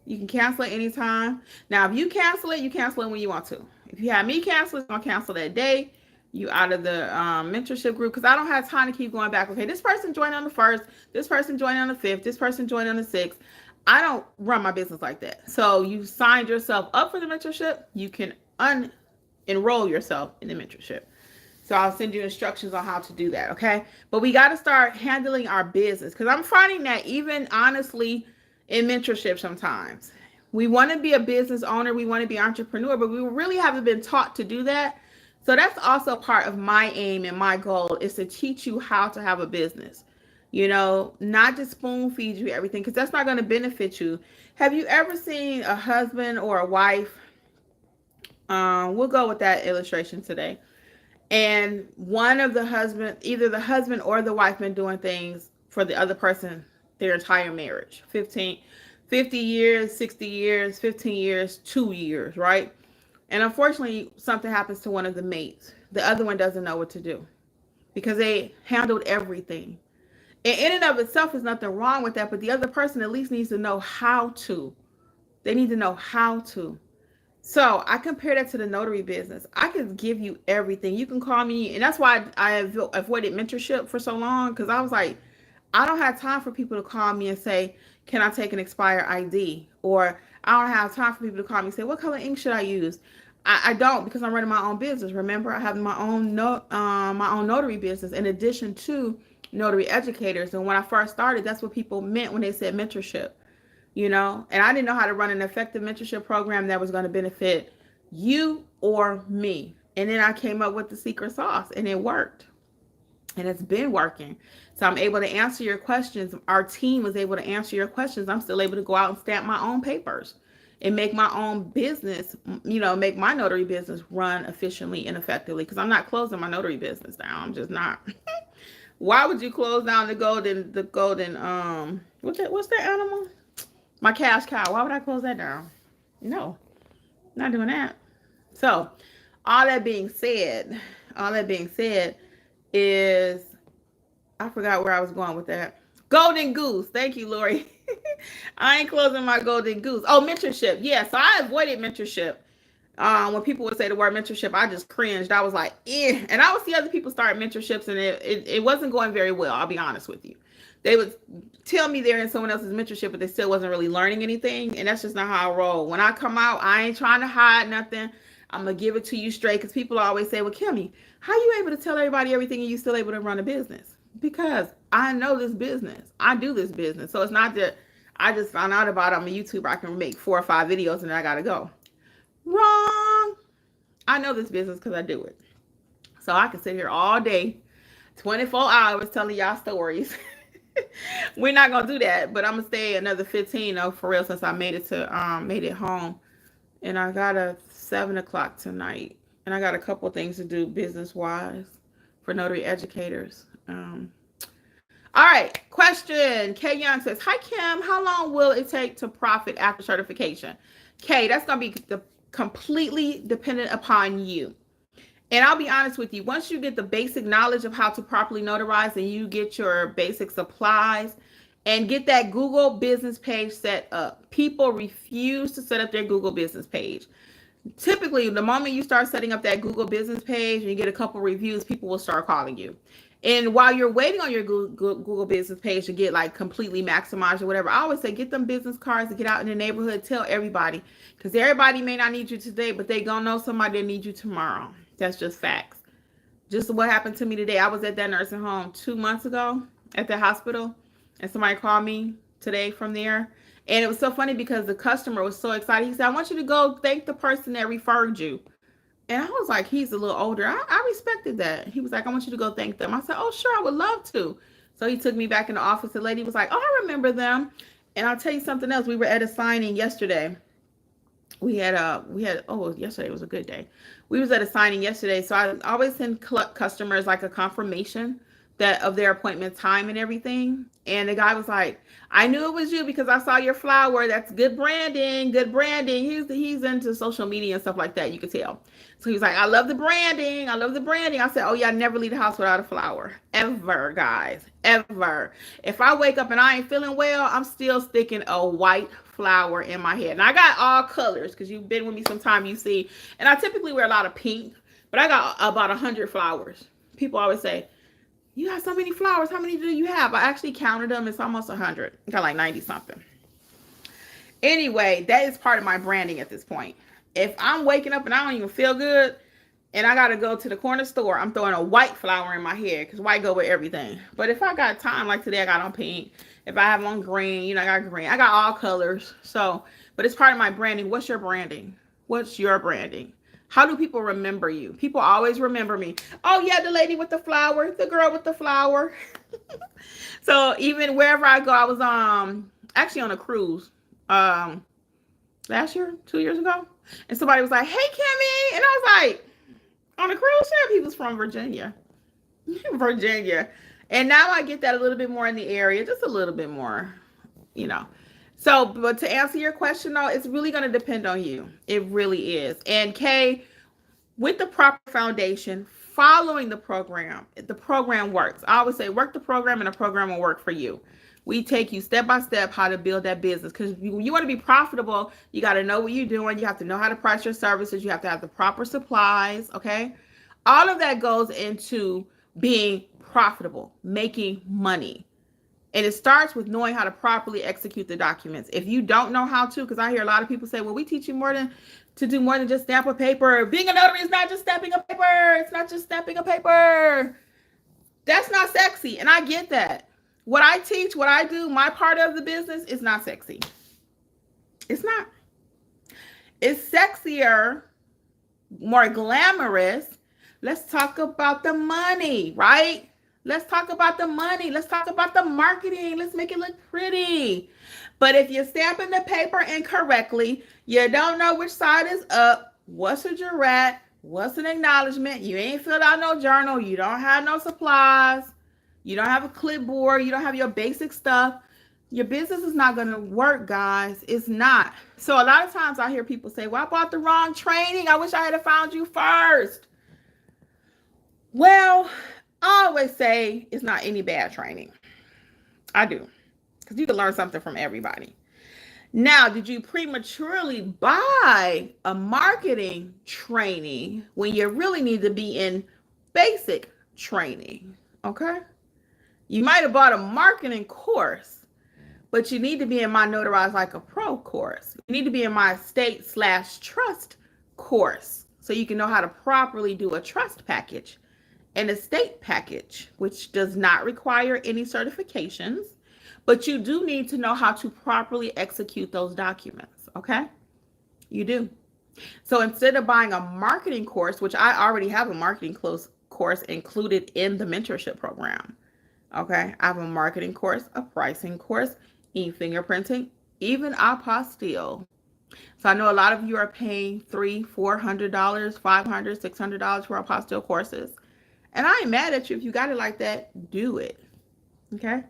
You can cancel it anytime. Now, if you cancel it when you want to. If you have me cancel it, I'm going to cancel that day. You out of the mentorship group because I don't have time to keep going back. Okay, this person joined on the 1st. This person joined on the 5th. This person joined on the 6th. I don't run my business like that. So you signed yourself up for the mentorship. You can enroll yourself in the mentorship. So I'll send you instructions on how to do that, okay? But we got to start handling our business because I'm finding that even honestly in mentorship sometimes. We want to be a business owner. We want to be an entrepreneur, but we really haven't been taught to do that. So that's also part of my aim and my goal is to teach you how to have a business. Not just spoon feed you everything because that's not going to benefit you. Have you ever seen a husband or a wife? We'll go with that illustration today. And one of the husband, either the husband or the wife been doing things for the other person their entire marriage, 50 years, 60 years, 15 years, 2 years, right? And unfortunately, something happens to one of the mates. The other one doesn't know what to do because they handled everything. And in and of itself, there's nothing wrong with that, but the other person at least needs to know how to. They need to know how to. So I compare that to the notary business. I can give you everything. You can call me, and that's why I avoided mentorship for so long because I was like, I don't have time for people to call me and say, can I take an expired ID? Or I don't have time for people to call me and say, what color ink should I use? I don't because I'm running my own business. Remember, I have my own notary business in addition to notary educators. And when I first started, that's what people meant when they said mentorship, and I didn't know how to run an effective mentorship program that was going to benefit you or me. And then I came up with the secret sauce and it worked. And it's been working. So I'm able to answer your questions. Our team was able to answer your questions. I'm still able to go out and stamp my own papers and make my own business, make my notary business run efficiently and effectively because I'm not closing my notary business down. I'm just not. Why would you close down the golden, what's that animal? My cash cow. Why would I close that down? No, not doing that. So all that being said is, I forgot where I was going with that. Golden goose. Thank you, Lori. I ain't closing my golden goose. Oh, mentorship. Yeah, so I avoided mentorship. When people would say the word mentorship, I just cringed. I was like, eh. And I would see other people start mentorships, and it wasn't going very well. I'll be honest with you. They would tell me they're in someone else's mentorship, but they still wasn't really learning anything. And that's just not how I roll. When I come out, I ain't trying to hide nothing. I'm going to give it to you straight, because people always say, well, Kimmi, how are you able to tell everybody everything and you still able to run a business? Because I know this business. I do this business. So it's not that I just found out about it on YouTube. I can make 4 or 5 videos and then I got to go. Wrong. I know this business because I do it. So I can sit here all day, 24 hours telling y'all stories. We're not gonna do that, but I'm gonna stay another 15 though, for real, since I made it home. And I got a 7 o'clock tonight. And I got a couple of things to do business wise for notary educators. All right, question. Kay Young says, hi Kim, how long will it take to profit after certification? Kay, that's gonna be completely dependent upon you. And I'll be honest with you, once you get the basic knowledge of how to properly notarize, and you get your basic supplies and get that Google business page set up, people refuse to set up their Google business page. Typically, the moment you start setting up that Google business page and you get a couple reviews, people will start calling you. And while you're waiting on your Google business page to get like completely maximized or whatever, I always say get them business cards to get out in the neighborhood, tell everybody, because everybody may not need you today, but they gonna know somebody that needs you tomorrow. That's just facts. Just what happened to me today. I was at that nursing home 2 months ago at the hospital, and somebody called me today from there. And it was so funny because the customer was so excited. He said, I want you to go thank the person that referred you. And I was like, he's a little older. I respected that. He was like, I want you to go thank them. I said, oh, sure, I would love to. So he took me back in the office. The lady was like, oh, I remember them. And I'll tell you something else. We were at a signing yesterday. Yesterday was a good day. We was at a signing yesterday. So I always send customers like a confirmation that of their appointment time and everything. And the guy was like, I knew it was you because I saw your flower. That's good branding. Good branding. He's into social media and stuff like that. You could tell. So he was like, I love the branding. I love the branding. I said, oh yeah, I never leave the house without a flower. Ever, guys. Ever. If I wake up and I ain't feeling well, I'm still sticking a white flower in my head. And I got all colors because you've been with me sometime, you see. And I typically wear a lot of pink, but I got about 100 flowers. People always say, you have so many flowers. How many do you have? I actually counted them. It's almost 100. I got like 90 something. Anyway, that is part of my branding at this point. If I'm waking up and I don't even feel good and I got to go to the corner store, I'm throwing a white flower in my hair because white go with everything. But if I got time, like today I got on pink. If I have on green, I got green. I got all colors. So, but it's part of my branding. What's your branding? What's your branding? How do people remember you? People always remember me. Oh yeah, the lady with the flower, the girl with the flower. So even wherever I go, I was actually on a cruise last year, 2 years ago, and somebody was like, "Hey Kimmi," and I was like, "On a cruise ship." He was from Virginia, Virginia, and now I get that a little bit more in the area, just a little bit more, you know. So, but to answer your question though, it's really going to depend on you. It really is. And Kay, with the proper foundation, following the program works. I always say work the program and the program will work for you. We take you step by step how to build that business, because you want to be profitable, you got to know what you're doing. You have to know how to price your services. You have to have the proper supplies. Okay. All of that goes into being profitable, making money. And it starts with knowing how to properly execute the documents. If you don't know how to, because I hear a lot of people say, well, we teach you to do more than just stamp a paper. Being a notary is not just stamping a paper. It's not just stamping a paper. That's not sexy. And I get that. What I teach, what I do, my part of the business is not sexy. It's not. It's sexier, more glamorous. Let's talk about the money, right? Let's talk about the money. Let's talk about the marketing. Let's make it look pretty. But if you're stamping the paper incorrectly, you don't know which side is up, what's a jurat, what's an acknowledgement, you ain't filled out no journal, you don't have no supplies, you don't have a clipboard, you don't have your basic stuff, your business is not going to work, guys. It's not. So a lot of times I hear people say, well, I bought the wrong training. I wish I had found you first. Well, I always say it's not any bad training. I do. Because you can learn something from everybody. Now, did you prematurely buy a marketing training when you really need to be in basic training? Okay. You might have bought a marketing course, but you need to be in my Notarize Like a Pro course. You need to be in my estate/trust course so you can know how to properly do a trust package, an estate package, which does not require any certifications, but you do need to know how to properly execute those documents. Okay? You do. So instead of buying a marketing course, which I already have a marketing course included in the mentorship program, okay, I have a marketing course, a pricing course, e-fingerprinting, even apostille. So I know a lot of you are paying $300, $400, $500, $600 for apostille courses. And I ain't mad at you if you got it like that. Do it. Okay.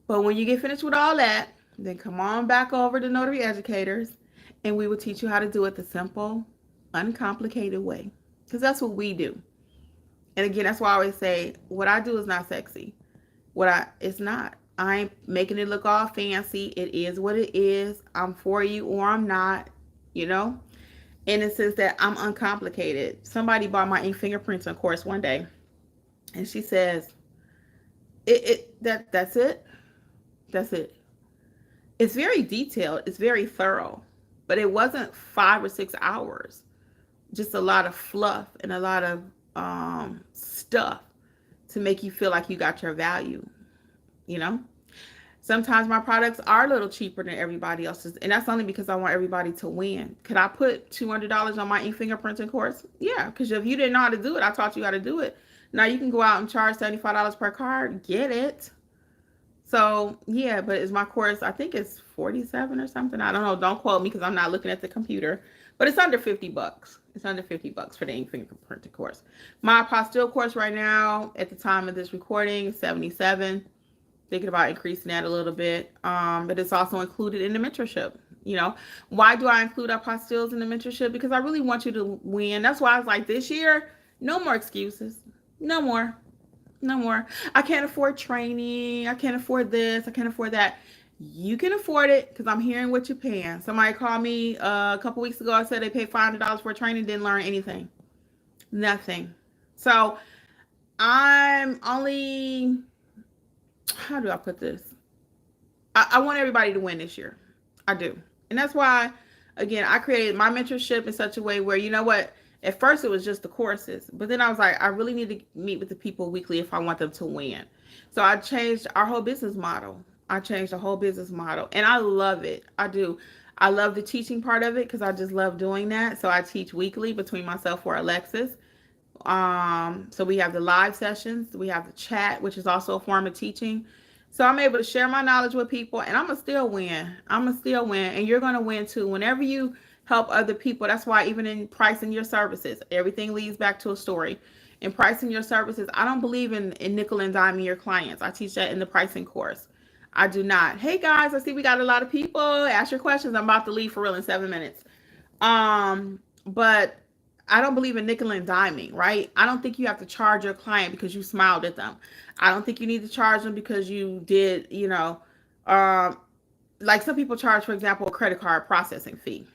But when you get finished with all that, then come on back over to Notary Educators and we will teach you how to do it the simple, uncomplicated way. Because that's what we do. And again, that's why I always say what I do is not sexy. It's not. I ain't making it look all fancy. It is what it is. I'm for you or I'm not, you know? In the sense that I'm uncomplicated. Somebody bought my ink fingerprinting course one day and she says, that's it. That's it. It's very detailed. It's very thorough, but it wasn't 5 or 6 hours. Just a lot of fluff and a lot of stuff to make you feel like you got your value. You know, sometimes my products are a little cheaper than everybody else's, and that's only because I want everybody to win. Could I put $200 on my ink fingerprinting course? Yeah, because if you didn't know how to do it, I taught you how to do it. Now you can go out and charge $75 per card. Get it. So yeah, but it's my course. I think it's 47 or something. I don't know. Don't quote me because I'm not looking at the computer. But it's under $50. It's under $50 for the ink fingerprinting course. My apostille course right now, at the time of this recording, is 77. Thinking about increasing that a little bit. But it's also included in the mentorship. You know, why do I include apostilles in the mentorship? Because I really want you to win. That's why I was like, this year, no more excuses. No more. No more. I can't afford training. I can't afford this. I can't afford that. You can afford it because I'm hearing what you're paying. Somebody called me a couple weeks ago. I said they paid $500 for training, didn't learn anything. Nothing. So I'm only, how do I put this? I want everybody to win this year. I do. And that's why, again, I created my mentorship in such a way where, you know what? At first, it was just the courses. But then I was like, I really need to meet with the people weekly if I want them to win. So I changed our whole business model. I changed the whole business model. And I love it. I do. I love the teaching part of it because I just love doing that. So I teach weekly between myself or Alexis. So we have the live sessions. We have the chat, which is also a form of teaching. So I'm able to share my knowledge with people and I'm going to still win. I'm going to still win. And you're going to win too. Whenever you help other people, that's why even in pricing your services, everything leads back to a story. In pricing your services, I don't believe in nickel and diming your clients. I teach that in the pricing course. I do not. Hey guys, I see we got a lot of people. Ask your questions. I'm about to leave for real in 7 minutes. But I don't believe in nickel and diming, right? I don't think you have to charge your client because you smiled at them. I don't think you need to charge them because you did, like some people charge, for example, a credit card processing fee.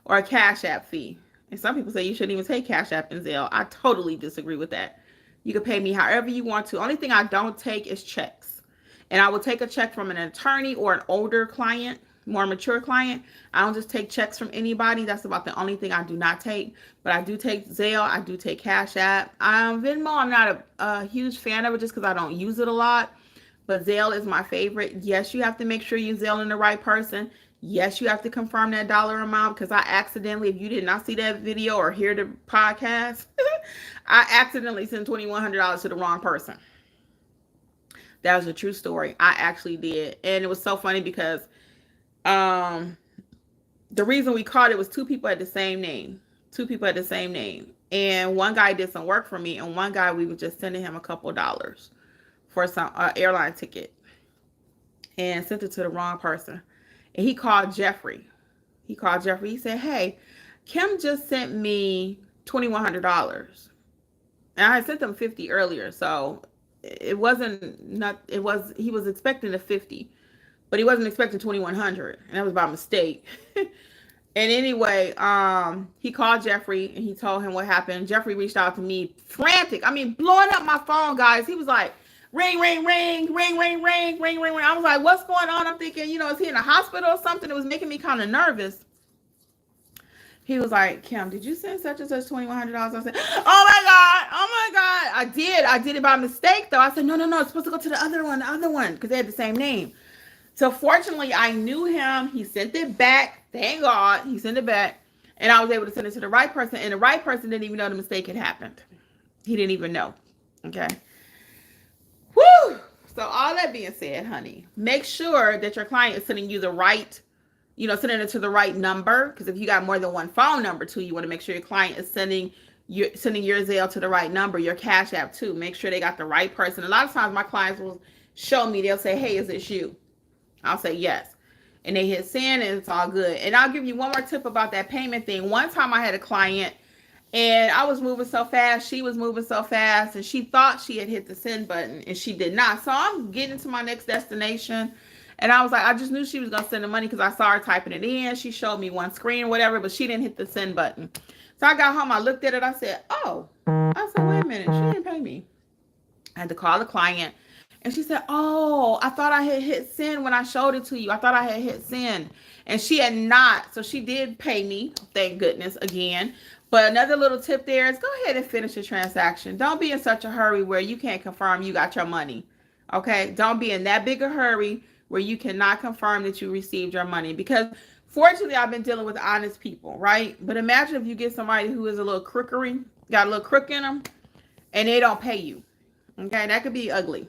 Or a Cash App fee. And some people say you shouldn't even take Cash App and Zelle. I totally disagree with that. You can pay me however you want to. Only thing I don't take is checks. And I will take a check from an attorney or an older client, more mature client. I don't just take checks from anybody. That's about the only thing I do not take. But I do take Zelle. I do take Cash App. Venmo, I'm not a huge fan of it just because I don't use it a lot. But Zelle is my favorite. Yes, you have to make sure you Zelle in the right person. Yes, you have to confirm that dollar amount because I accidentally, if you did not see that video or hear the podcast, I accidentally sent $2,100 to the wrong person. That was a true story. I actually did. And it was so funny because the reason we caught it was two people had the same name. Two people had the same name. And one guy did some work for me. And one guy, we were just sending him a couple dollars for some airline ticket. And sent it to the wrong person. And he called Jeffrey. He said, hey, Kim just sent me $2,100. And I had sent them 50 earlier. So it wasn't, he was expecting a 50. but he wasn't expecting 2,100, and that was by mistake. And anyway, he called Jeffrey and he told him what happened. Jeffrey reached out to me, frantic. I mean, blowing up my phone, guys. He was like, ring, ring, ring, ring, ring, ring, ring, ring, ring. I was like, what's going on? I'm thinking, is he in a hospital or something? It was making me kind of nervous. He was like, Kim, did you send such and such $2,100? I said, oh my God. I did it by mistake though. I said, no, it's supposed to go to the other one, because they had the same name. So fortunately, I knew him. He sent it back. Thank God he sent it back. And I was able to send it to the right person. And the right person didn't even know the mistake had happened. He didn't even know. Okay. Woo! So all that being said, honey, make sure that your client is sending you the right, sending it to the right number. Because if you got more than one phone number too, you want to make sure your client is sending your Zelle to the right number, your Cash App too. Make sure they got the right person. A lot of times my clients will show me, they'll say, hey, is this you? I'll say yes. And they hit send and it's all good. And I'll give you one more tip about that payment thing. One time I had a client and I was moving so fast. She was moving so fast and she thought she had hit the send button and she did not. So I'm getting to my next destination. And I was like, I just knew she was going to send the money because I saw her typing it in. She showed me one screen or whatever, but she didn't hit the send button. So I got home. I looked at it. I said, oh. I said, wait a minute. She didn't pay me. I had to call the client. And she said, oh, I thought I had hit send when I showed it to you. I thought I had hit send. And she had not. So she did pay me, thank goodness, again. But another little tip there is go ahead and finish the transaction. Don't be in such a hurry where you can't confirm you got your money. Okay? Don't be in that big a hurry where you cannot confirm that you received your money. Because fortunately, I've been dealing with honest people, right? But imagine if you get somebody who is a little crookery, got a little crook in them, and they don't pay you. Okay? That could be ugly.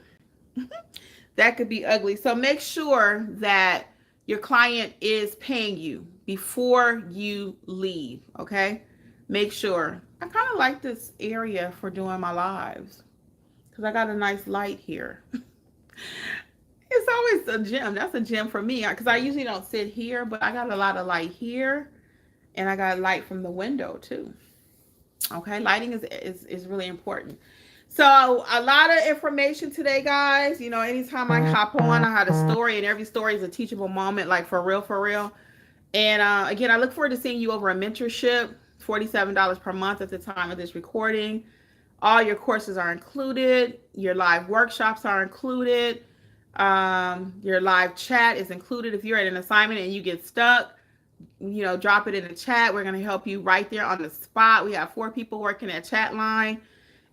That could be ugly. So make sure that your client is paying you before you leave. Okay. Make sure. I kind of like this area for doing my lives because I got a nice light here. It's always a gem. That's a gem for me because I usually don't sit here, but I got a lot of light here and I got light from the window too. Okay. Lighting is really important. So a lot of information today, guys. Anytime I hop on, I had a story, and every story is a teachable moment, like for real, for real. And again, I look forward to seeing you over a mentorship, $47 per month at the time of this recording. All your courses are included. Your live workshops are included. Your live chat is included. If you're at an assignment and you get stuck, drop it in the chat. We're going to help you right there on the spot. We have 4 people working that chat line.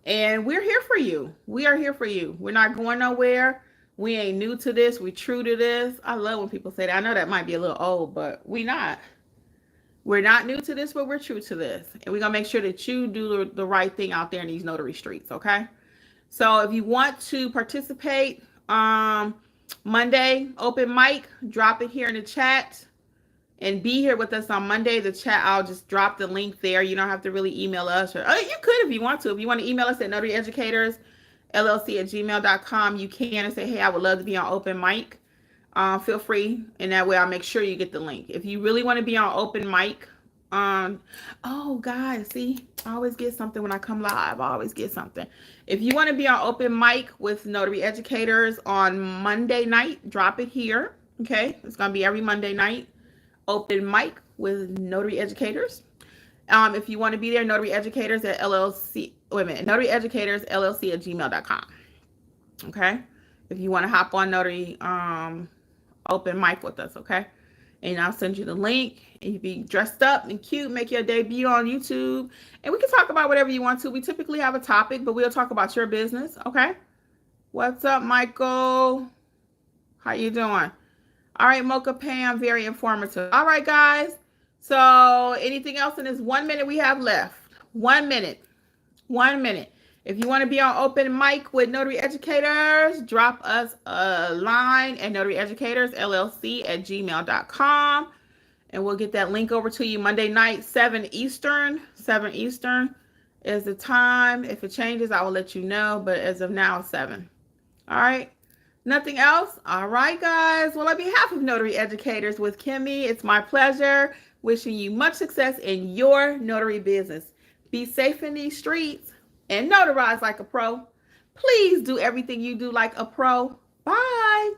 And we're here for you. We are here for you. We're not going nowhere. We ain't new to this. We true to this. I love when people say that. I know that might be a little old, but we not. We're not new to this, but we're true to this. And we're going to make sure that you do the right thing out there in these notary streets, okay? So if you want to participate, Monday, open mic, drop it here in the chat. And be here with us on Monday. The chat, I'll just drop the link there. You don't have to really email us. Or you could if you want to. If you want to email us at notaryeducatorsllc@gmail.com, you can and say, hey, I would love to be on open mic. Feel free. And that way I'll make sure you get the link. If you really want to be on open mic, oh, guys, see, I always get something when I come live. I always get something. If you want to be on open mic with Notary Educators on Monday night, drop it here. Okay? It's going to be every Monday night. Open mic with Notary Educators. If you want to be there, Notary Educators at LLC. Wait a minute, Notary Educators LLC at gmail.com. Okay. If you want to hop on Notary open mic with us, okay. And I'll send you the link. And you be dressed up and cute, make your debut on YouTube, and we can talk about whatever you want to. We typically have a topic, but we'll talk about your business, okay. What's up, Michael? How you doing? All right, Mocha Pam, very informative. All right, guys. So anything else in this 1 minute we have left? 1 minute. 1 minute. If you want to be on open mic with Notary Educators, drop us a line at notaryeducatorsllc@gmail.com. And we'll get that link over to you Monday night, 7 Eastern. 7 Eastern is the time. If it changes, I will let you know. But as of now, 7. All right. Nothing else? All right, guys. Well, on behalf of Notary Educators with Kimmi, it's my pleasure wishing you much success in your notary business. Be safe in these streets and notarize like a pro. Please do everything you do like a pro. Bye.